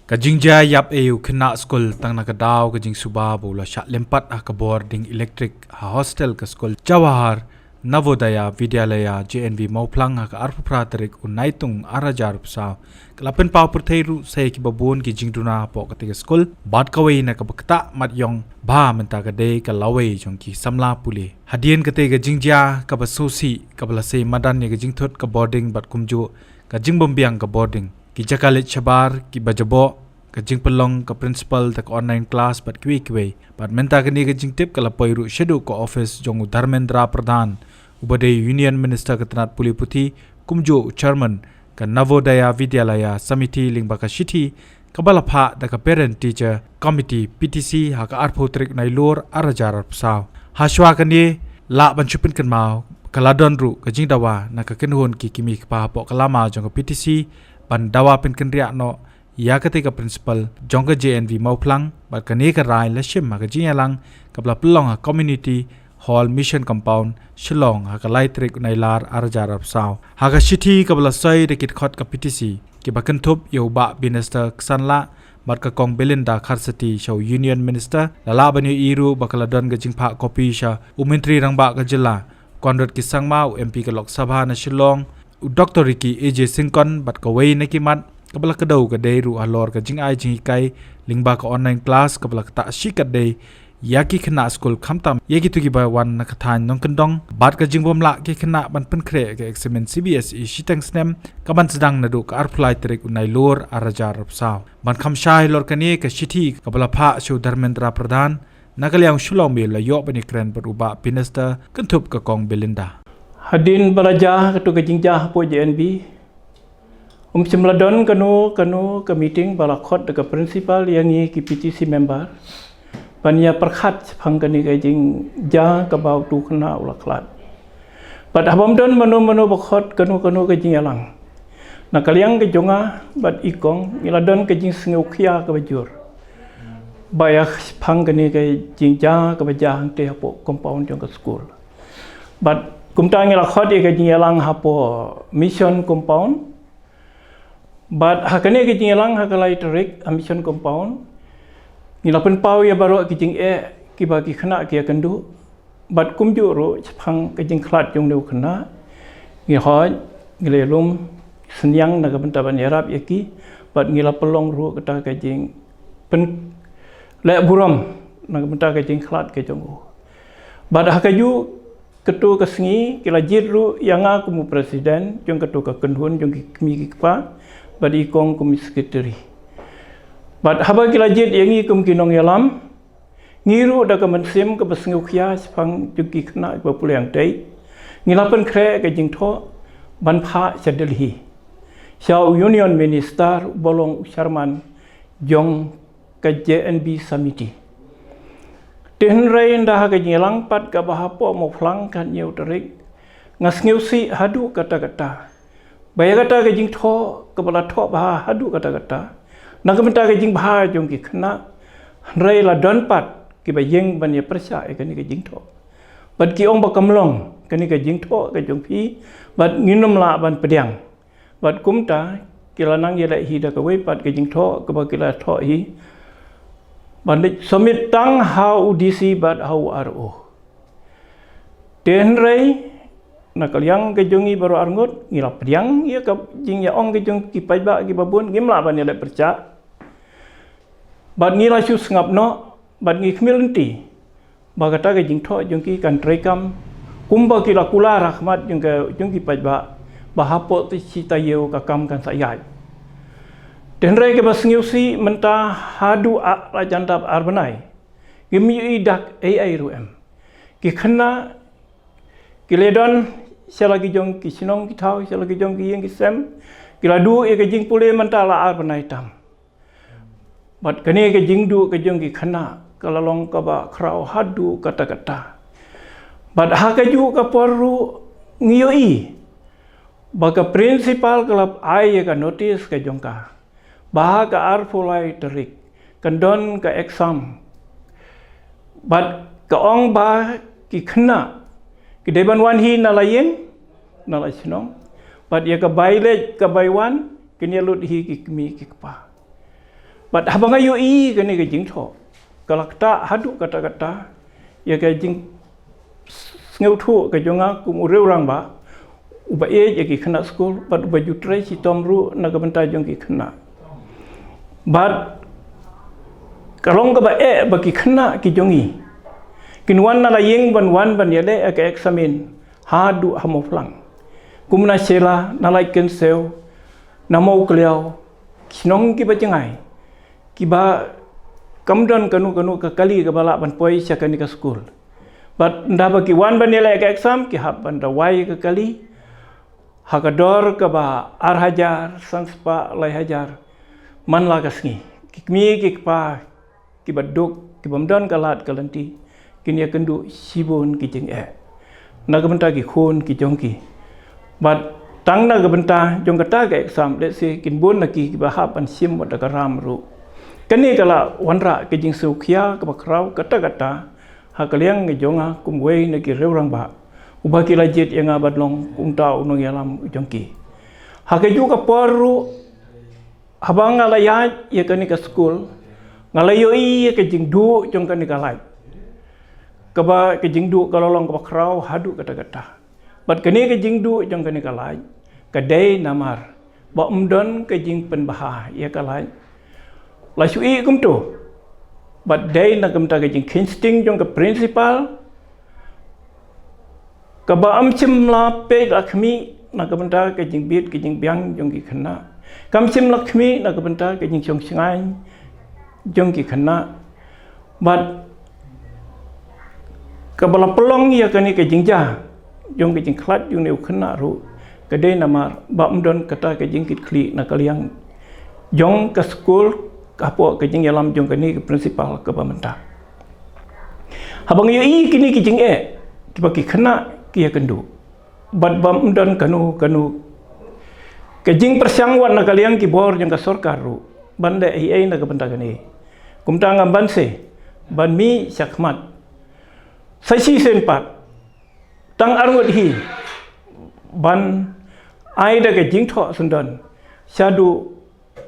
Kajing jaya yap eu kena skul tang nakadaw kajing suba bula sya lempat ka boarding electric hostel ka skul Jawahar Navodaya Vidyalaya JNV Mauplang ka arpu praterik unaitung arajar psa kalapen pau purtheiru sai ki babun ki jingduna po ka skul bad kawai na ka bakta mat yong ba menta ka de ka lawai jong ki samla pule hadien ka te ka jingja ka basosi ka balase madan ni ka jingthot ka boarding bat kumju ka jingbombiang ka boarding ki jakalit chabar ki bajabo ka jing pelong ka principal tak online class bat kwi bat menta ka ni ka jing tip kala poiru shedu ko office jong Dharmendra Pradhan ubade union minister ka tanat puli puthi kumjo chairman ka Navodaya Vidyalaya samiti lingba ka shiti ka balapha da ka parent teacher committee PTC ha ka arphotrik nai lor arajar psaw haswa ka ni la banchupin kan mau kaladon ru ka jing dawa na ka kenhon ki kimi pa po kalama jong ka PTC ban dawa pin kan ria no ya ketika principal jong ka JNV Mauplang bat ka ne ka rai la shim ma ka jinyalang ka bla pelong ha community hall mission compound Shillong ha ka laitrik nailar arjarap saw ha ka shiti ka bla sai de kit khot ka PTC ki bakan thup yo ba minister ksanla bat ka kong Belinda Kharsati show union minister lala banyu iru bakaladon ga jingpha kopi sha umintri rangba ka jilla konrad ki sangma MP ka lok sabha na Shillong Dr. Ricky AJ Singkon bat ka wei na kimat kabla ka daw ka deiru alor ka jing ai jing kai lingba ka online class kabla ka ta shikat dei yaki khna school khamtam yeki tuki ba wan na kathan nong kendong bat ka jingbom la ki khna ban pen khre ka examen CBSE shitang snem ka ban sedang na du ka arflai trik unai lor arajar saw ban kham shai lor ka ni ka shithi kabla pha shu Dharmendra Pradhan nagalyang Shillong me la yo bani kren beruba minister kentup ka kong Belinda Hadin balaja ketu kejingja po JNB semladon kanu ke meeting balakot dekat principal yang ni ki PTC member banya perkhat phangkani kejing ja ka bau tu kena ulaklat bad habam don manu bakot kanu kejing yalang na kaliang ke jonga bad ikong miladon kejing sngeukhia ka bajur baya phangkani kejing ja ka bajang te po compound jong ka school bad kumtang ila khot ke jingalang hapo mission compound but hakane ke jingalang hakalai tarik mission compound nila pen pau ya baro ke jing ki bagi khana ki kandu but kumju ro phang ke jing khlat jong deu khana ngi hoj ngile lum senyang na ka benta ban yarap yaki but ngila pelong ro kata ke jing pen le buram na ka benta ke jing khlat ke jong but hakaju ketua kesengi kila jiru yang aku mu presiden jong ketua kendun jong kimi kpa badi kong kumi sekretari bad haba kila jit yangi kum kinong yalam ngiru da ka mensim ke besengu khia sepang juki kena ba pulang dei ngilapan kre ke jingtho ban pha sedelhi Shaw union minister bolong Sharman jong ke JNB samiti Ten rain dah ke nyelang pat ka bahapo mo flang kan nyeu terik ngas ngeusi hadu kata-kata baya kata ke jing tho ke bala tho bah hadu kata-kata na ke menta ke jing bah jong ki khna rai la don pat ki ba yeng ban ye persya ke ni ke jing tho bat ki ong ba kamlong ke ni ke jing tho ke jong pi bat nginum la ban pediang bat kumta ki la nang ye la hi da ke we pat ke jing tho ke ba ki la tho hi Bandit somit tang how DC but how RO. Den ray nakaliang ke jongi baru arngot ngilap priang ia ka jing ya ong ke jong ki pai ba ki babun ngimla ban ya perca. Bad ngila su ngap no bad ngi khmilenti. Ba kata ke jing tho jong ki kan trekam kumba ki la kula rahmat jong ki pai ba hapo ti cita yeu ka kam kan sayai. Dan rai ke basngiusi menta hadu jantap arbanai gimi idak AI ruem ki khana ki ledon selagi jong ki sinong ki thau selagi jong ki yeng ki sem ki ladu e ke jing pule menta la arbanai tam bat kane ke jing du ke jong ki khana kalalong ka ba krau hadu kata-kata bat ha ke ju ka poru ngiyoi baka principal kelab ai ka notice ke jong ka bah ka arfulai terik kendon ka exam bat ka ong ba ki khna ki deban wan hi na layen na la sinong bat ya ka baile ka baiwan kini lut hi ki mi ki pa Bat habang ayo kani ke jing tho. Kalau kata hadu kata-kata ya ke jing ngeu thu ke jonga kum ureu rang ba. Uba ya ki khana school bat uba jutrai si tomru na ka banta jong ki khana. Bat kalong ka ba ba ki khana ki jongi. Kinwan na la yeng ban yale ke examen hadu hamoflang. Kumna sela na lai ken sel na mau kliao kinong ki ba jangai. Kiba kamdan kanu ka kali ka bala ban poi sa kani ka school. But nda ba ki wan ban yale ka exam ki hab ban da wai ka kali. Hakador ka ba ar hajar sanspa lai hajar man la ka sngi. Kikmi kikpa ki baduk ki bamdan kalat kalanti kini akendu sibon ki jeng naga ki khon ki jongki. But tang naga benta jong kata ka exam let's say kin bon ki bahap an sim wat ka ram ru. Kani kala wanra ke jing sukhia ka bakrau kata hakaliang nge jonga kumwei na ki reurang ba. Uba ki lajit yang abadlong kum tau nong yalam jongki. Hakaju ka poru habang ngalayat ya kani ka school ngalayo ke jing du jong kani ka lai. Kaba ke jing du kalolong ka bakrau hadu kata-kata. Bat kani ke jing du jong kani ka lai. Kadai namar ba umdon ke jing penbaha ya ka lai. La sui kum tu. Bat dai na kum ta ke jing kinsting jong ka principal. Kaba amchim la pe lakmi na ka benta ke jing bit ke jing biang jong ki khana. Kamchim lakmi na ka benta ke jing chong singai jong ki khana. Bat kabala pelong ya kani ke jing ja jong ke jing klat jong neu khana ru. Kadai namar ba umdon kata ke jing kit kli na kaliang jong ka school kapo ke jing yalam jong kani ke principal ka bamenta. Habang yo kini ki jing tiba ki khana kia kendu. Bat bam umdon kanu ke jing persiang wan na kaliang ki bor jong ka sorkar ru. Banda na ka benta kani. Kumta ngam banse ban mi syakmat. Saisi senpat tang arngut hi ban aida ke jing tho sundan syadu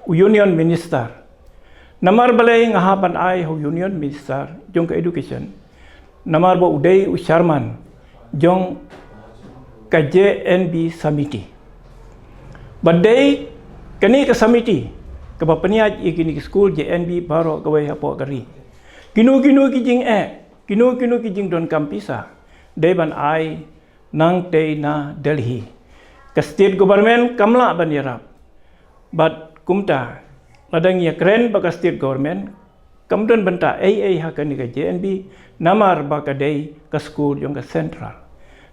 union minister namar balai ngahapan ai ho union minister jong ka education namar bo udai usharman jong ka JNB samiti badai kani ka samiti ka bapaniat ikini ki school JNB baro ka wai hapo kari kinu ki jing kinu ki jing don kampisa deban ai nang te na Delhi ka state government kamla ban yarap but kumta ladang ya kren ba ka state government kamdon benta hakani ka JNB namar ba ka dei ka school jong ka central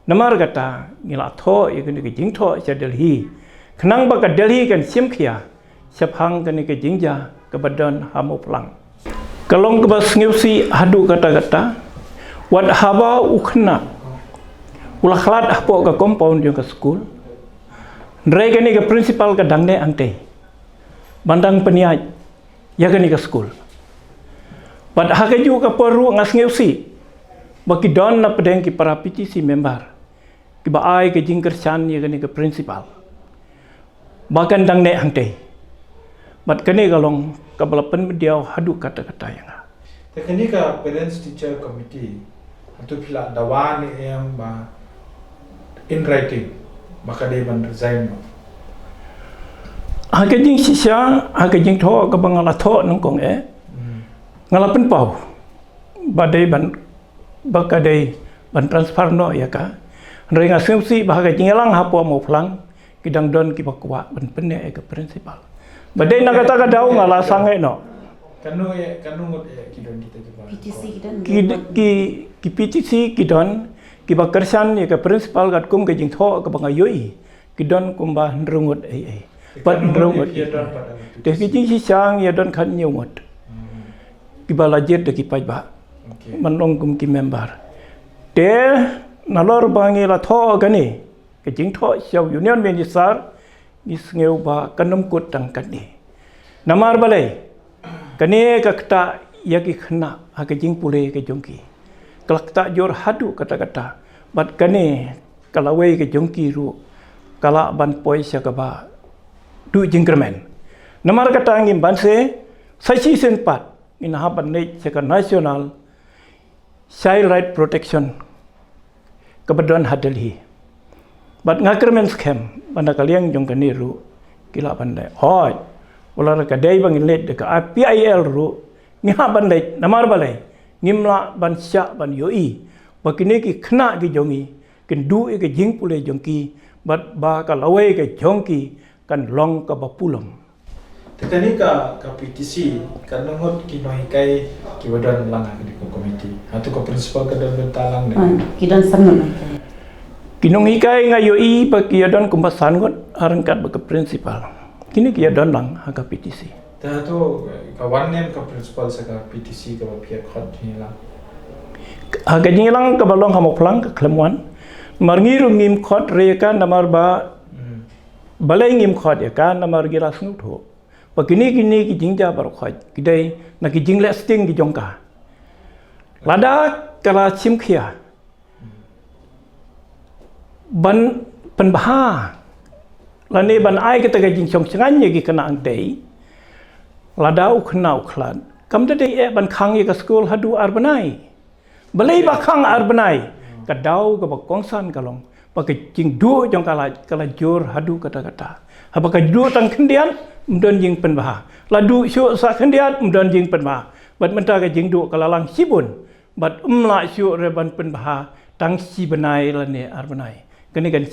namar kata ngila tho ikini ki jing tho sa Delhi khnang ba ka Delhi kan simkhia saphang kani ka jingja ka badan hamoplang kalong ka bas ngeusi hadu kata-kata wat haba ukhna ulah khalat apo ka compound jong ka school ndrai kani ka principal ka dangne ante bandang peniat ya kani ka school pad hakaju ka poru ngas ngeusi baki don na pedeng ki para PTC member ki ba ai ka jing kersan ya kani ka principal bahkan dangne ante bat kani kalong ka balapan mediau hadu kata-kata yang Teknik ka parents teacher committee atau pila dawan yang ba in writing maka dia ban resign. Hakajing sisya hakajing tho ka bangala tho nang kong ngalapan pau badai ban bakadai ban transfer no ya ka renga semsi bahagajing lang hapo mo plang kidang don ki bakwa ban penne ka principal badai nagata ka daw ngala sangai no kanu ngot kidon kita juga PTC kidon ki PTC kidon ki bakarsan ya ka principal gat kum ka jing tho ka bangayoi kidon kum ba ndrungut pat ndrungut de ki jing si sang ya don khan nyungut ki balajet de ki pajba manong kum ki member de nalor bangi la tho gani ka jing tho siau union minister gis ngeu ba kanum kut tang kani namar balai kani ka kata yaki khna hakajing pule ke jongki kalakta jor hadu kata-kata bat kani kalawai ke jongki ru kala ban poi sya ka ba du jingkermen namar kata ngim banse Saisi senpat inahaban nei seka nasional child right protection kebetulan hadalhi. Bat ngakermen scam banda kalian jong kaniru kila pandai. Hoi, ular kadai bangin let deka PIL ru ngahaban let namar balai ngimla ban sya ban yoi. Bakini ki kena ki jongi kin du ke jing pule jongki bat ba ka lawai ke jongki kan long ka bapulam. Tekani ka PTC kan nungut kinoi kai kiwadan lang di komiti. Atau ka principal ka dan bentalang ne. Kidan sangat nak. Kinong hikai nga yoi pa kiyadan kumbasan got arangkat ba ka principal. Kini kiyadan lang ha ka PTC. Tato ka one name ka principal sa ka PTC ka pihak khot ni lang. Ha ka lang ka balong hamok lang ka klemwan. Marngiru ngim khot re ka namar ba balai ngim khot ya ka namar gira snut ho. Pakini kini ki jingja bar khot kidai na ki jingle sting ki jongka. Lada kala chimkhia. Ban penbaha lani ban ai kita ga jing chong changan ye gi kana ang dei lada u khna u khlan kam da dei e ban khang ye ka school hadu arbanai balai ba khang arbanai ka dau ka ba kongsan kalong ba ka jing du jong kala jor hadu kata ha ba ka du tang khendian mdon jing penbaha ladu syu sa khendian mdon jing penbaha bat menta ka jing du kala lang sibun bat umla syu re ban penbaha tang si benai lani arbanai kini kan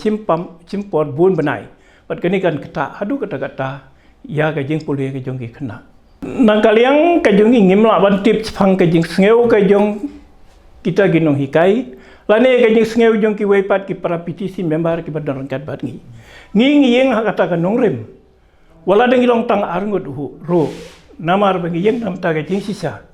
cimpor bun benai, pat kini kan kata hadu kata ya kajing pulih kajong ki kena. Nang kaliang kajong ngimla ban tips phang kajing sngeu kajong kita ginong hikai, lane kajing sngeu jong ki weipat ki para PTC member ki badan rangkat bat ngi. Nging kata kan nongrem. Wala deng ilong tang arngut ro namar bagi yang nam ta kajing sisa.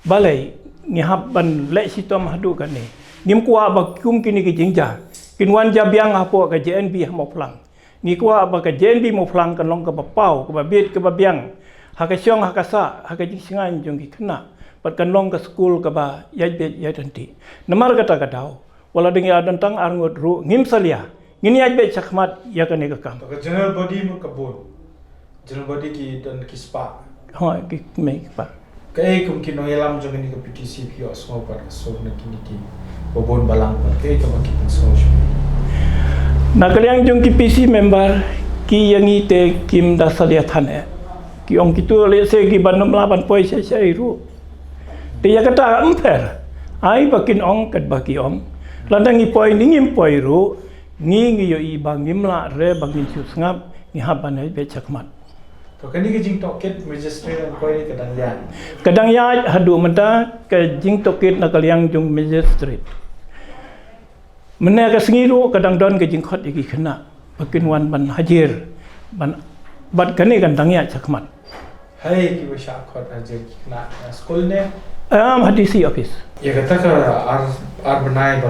Balai ngihap ban le sitom hadu kan ni. Ngim kuwa bakum kini kajing ja. Kinwan jabiang hapo ka JNB mo plang ni kwa ba ka JNB mo plang kan long ka bapau ka babit ka babiang ha ka syong ha ka sa ha ka jingsingan jong ki kena pat kan long ka school ka ba yai bet yai tanti namar kata ka daw wala ding ya dantang arngot ru ngim salia ngini yai bet chakmat ya ka ne ka kam ka general body mo kabun general body ki dan ki spa ha ki me pa kai kum ki no elam jong ni ka PTC ki os mo par so na kini ki bobon balang pa kai ka makita so. Nak kalian jong ki PC member ki yang ite kim dasalia thane ki ong kitu le se ki banum laban poi se ru dia kata amper ai bakin ong kat baki ong landang i poi ningim poi ru ngi yo i bangim la re bangin chu ngap ni haban ai be chakmat to kani ki jing toket magistrate an poi ni kadang ya hadu menta ke jing toket nak kalian jong magistrate Mena ka sengiru kadang don ke jingkot iki kena bakin wan ban hajir ban bat kani kan tangya chakmat hai ki washa khot hajir kena school ne hadisi office ya kata ka ar banai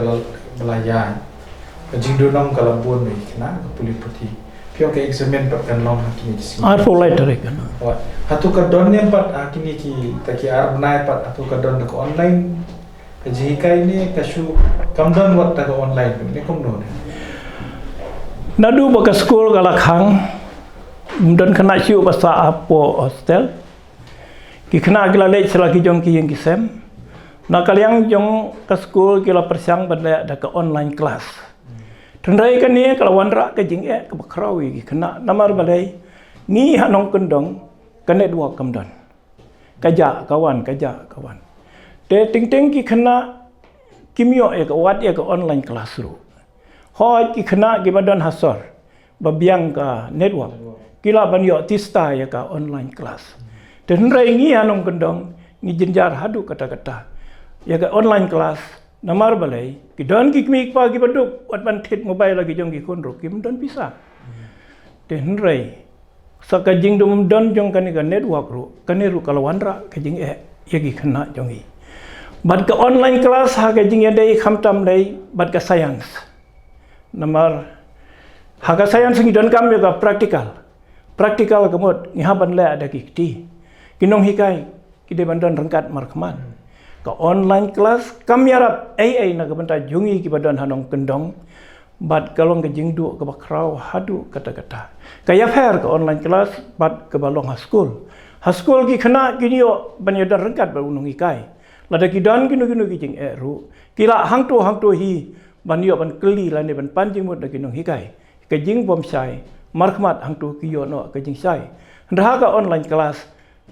balayan ka jingdu nom kala bon mai kena ka puli puti pio ke examen pat kan long hakini sing ar for later kan hatu ka don ne pat hakini ki taki ar banai pat hatu ka don ko online Kajikai ni kasu kamdan wat ta online ni komno nadu baka school kala khang mdon khana siu basa apo hostel ki khana gila le selagi jong ki yang kisem na kaliang jong ka school kila persiang benda da ka online class tendai kan ni kala wanra ka jing e ka bakrawi ki khana namar balai ni hanong kendong kane dua kamdan kaja kawan te ting ki khana kimyo e ka wat e ka online class ru hoi ki khana ki badan hasor babiang ka network kila ban yo tista ya ka online class ten rai ngi anong kendong ngi jinjar hadu kata ya ka online class namar balai ki don ki mi pa ki baduk wat ban thit mobile lagi jong ki kon ro ki don bisa ten rai saka jing dum don jong kan ka network ru kaniru kalawandra ka jing e ya ki khana jongi Bat ke online class ha ka jing yadai khamtam dai bat ka science namar ha ka science ngi don kam ka practical kamot ngi haban le ada ki ti kinong hikai ki de bandon rangkat markman ka online class kam yarap ai na ka banta jungi ki badon hanong kendong bat kalong ka jing du ka bakrau hadu kata ka ya fair ka online class bat ka balong ha school Haskol ki khana kini yo banyadan rengkat ba unung ikai. Lada ki dan kinu ki jing ru. Kila hang to hi ban yo ban keli la ne ban panjing mut da kinung hikai. Ka jing bom sai markhmat hang to ki yo no ka jing sai. Ndah ka online class.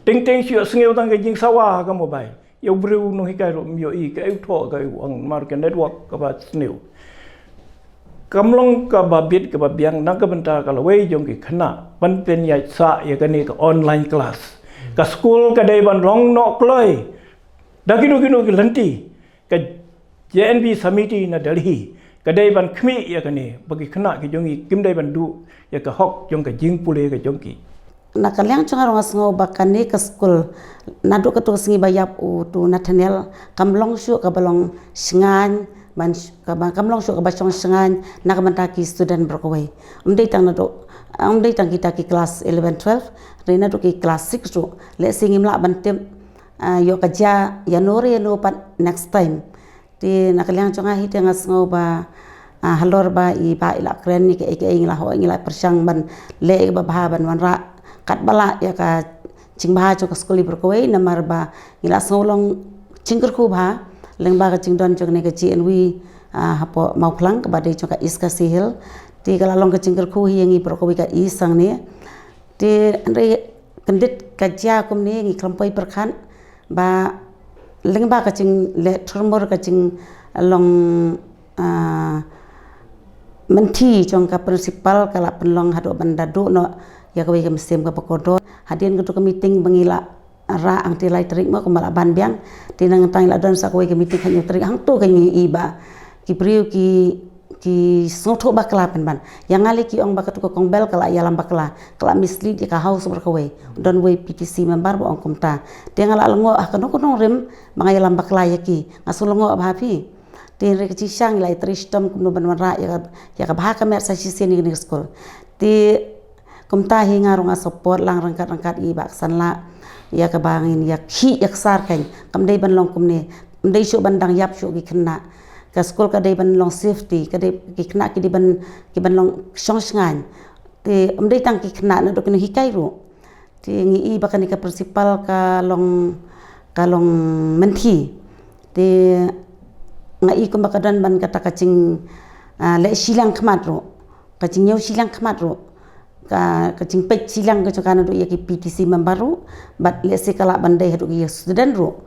Ting sio sngeu tang ka jing sawa ka mobile. Yo bru no hikai ro yo I ka eu tho ka ang market network ka ba sneu. Kamlong ka ba bit ka ba biang nang ka benta ka lawai jong ki khana ban pen ya sa ya ka ni ka online class. Ka school ka dai ban long no kloi. Da kinu ki lanti ka JNB Samiti na Delhi ka dai ban khmi ya ka ni bagi khana ki jong kim dai ban du ya ka hok jong ka jing pule ka jong ki. Na kaliang chunga ronga sngo bakane ka school na do ka to singi bayap u tu Nathaniel kamlong shu ka balong singan ban ka kamlong shu ka bachong singan na ka manta ki student berkawai umdei tang na do umdei tang kita ki class 11 12 reina do ki class 6 do le singim la ban tem yo ka ja January no pat next time ti na kaliang chunga hi tanga sngo ba halor ba I ba ila kren ni ke ngila ho ngila persang ban le ba ban wan ra kat bala ya ka cingba cho ka skuli berkawai namar ba ngila solong cingker ku ba leng ba ka cingdon cho ne ka CNV hapo mau plang ka badai cho ka iska sihil ti kala long ka cingker ku hi ngi berkawai ka isang ne ti andre kendit ka ja kum ne ngi klampai perkhan ba leng ba ka cing le trmor ka cing long menti chong ka principal kala penlong hado bandadu no ya kawai ka mesem ka pakodo hadian ka meeting bangila ra ang tilai terik mo kumala ban biang tinang tang la don sa kawai ka meeting hanyo terik hang to ka ni iba ki priu ki sotho bakla pen ban yang ali ki ong bakatu ko kongbel kala ya lam bakla kala misli di ka house berkawai don way PTC member bo ong kumta tengal alngo kono rem mangaya lam bakla ya ki ngasulongo abhapi tin re ki sang lai tristom kumno ban ra ya ka bha ka mer sa siseni ni school ti kumta hi ngarong support lang rangkat I baksan la ya ka bangin ya khi yak sar kan kam dei ban long kumne dei shu bandang yap shu ki khna ka school ka dei ban long safety ka dei ki khna ki ban long songsngan te dei tang ki khna na do kini hikai ro ti ngi I bakani ka principal ka long menti te ngai kum bakadan ban kata kacing le silang khmat ro kacing yau silang khmat ro ka kacing pek silang ka chakana do ya ki PTC membaru bat le se kala bandai hadu ki student ro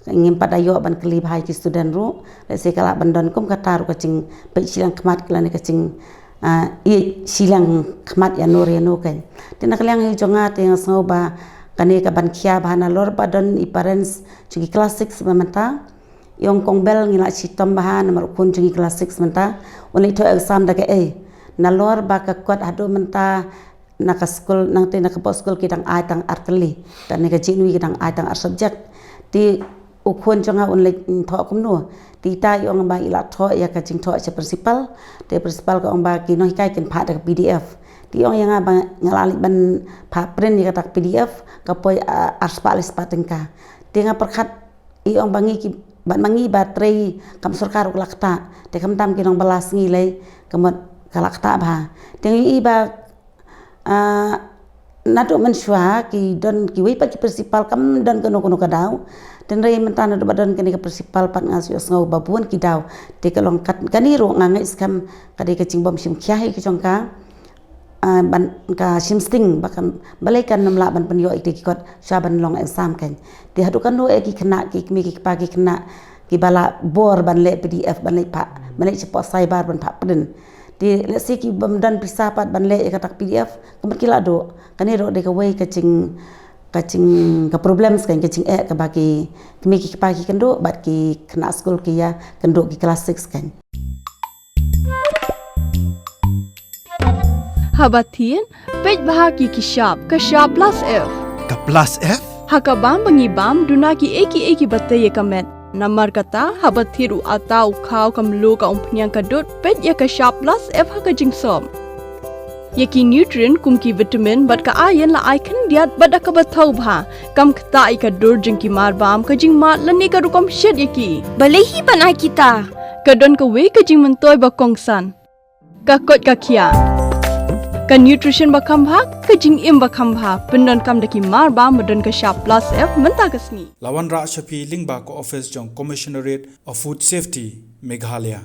ngim padayo ban kli bhai ki student ro le se kala bandon kum kata ro kacing pek silang khmat kala ne kacing silang khmat ya no re no kan tin nakliang hi jonga te ngo ba kane ka ban khia bhana lor padon I parents chuki class 6 mamata yong kongbel ngila sitom bahan nomor kun chuki class 6 menta only to exam da ke na lor ba ka kwat hadu menta naka school nang te naka school kitang ai tang artli dan naka jinwi kitang ai tang art subject ti ukun jonga only tho kum no ti ta yong ba ila tho ya ka jing tho che principal te principal ka ong ba ki no hikai ken pha da PDF ti yong yang ba ngalali ban pha print ni ka PDF ka poi arspalis patengka ti nga perkhat I ong bangi ki ban mangi baterai kam sarkar lakta te kam tam ki nong balas ngi le kamot kalakta ba te I ba nado mensua ki don ki wei pa ki principal kam don kono kadau ten rei mentana do badan kini ka principal pat ngasio ngau babuan ki dau te kalong kat kaniro ngangai skam kadai ka cingbom sim khiai ki jongka ban ka simsting bakam balaikan namla ban penyo ikti ki kot saban long exam kan te hadu kan no ki kena ki mi ki pagi kena ki bala bor ban le PDF ban le pa ban le cepat cyber ban pa pen di lesi ki bamdan pisapat ban le katak PDF kemat kila do kaniro de ka wei kacing ka problems kan kacing ka bagi kemi ki pagi kendo bat ki kena school ki ya kendo ki kelas 6 kan Habatin pej bahagi ki shop plus F ka plus F hakabam bangibam dunaki eki batay kamet namar kata habathiru atau khau kamlu ka umpnyang kadut pet ya ka shop plus F ha ka jingsom yaki nutrient kum ki vitamin bat ka iron la icon diat bat ka bathau bha kam khta I ka dur jing ki mar bam ka jing mat lani ka rukom shed yaki balehi banai kita kadon ka we ka jing mentoy ba kongsan ka kot ka khia Ka nutrition bakam bhak ka jing im bakam bha pendon kam daki mar ba madon ka sharp plus F menta kasni. Lawan Ra Shafi Lingba ko office jong Commissionerate of Food Safety Meghalaya.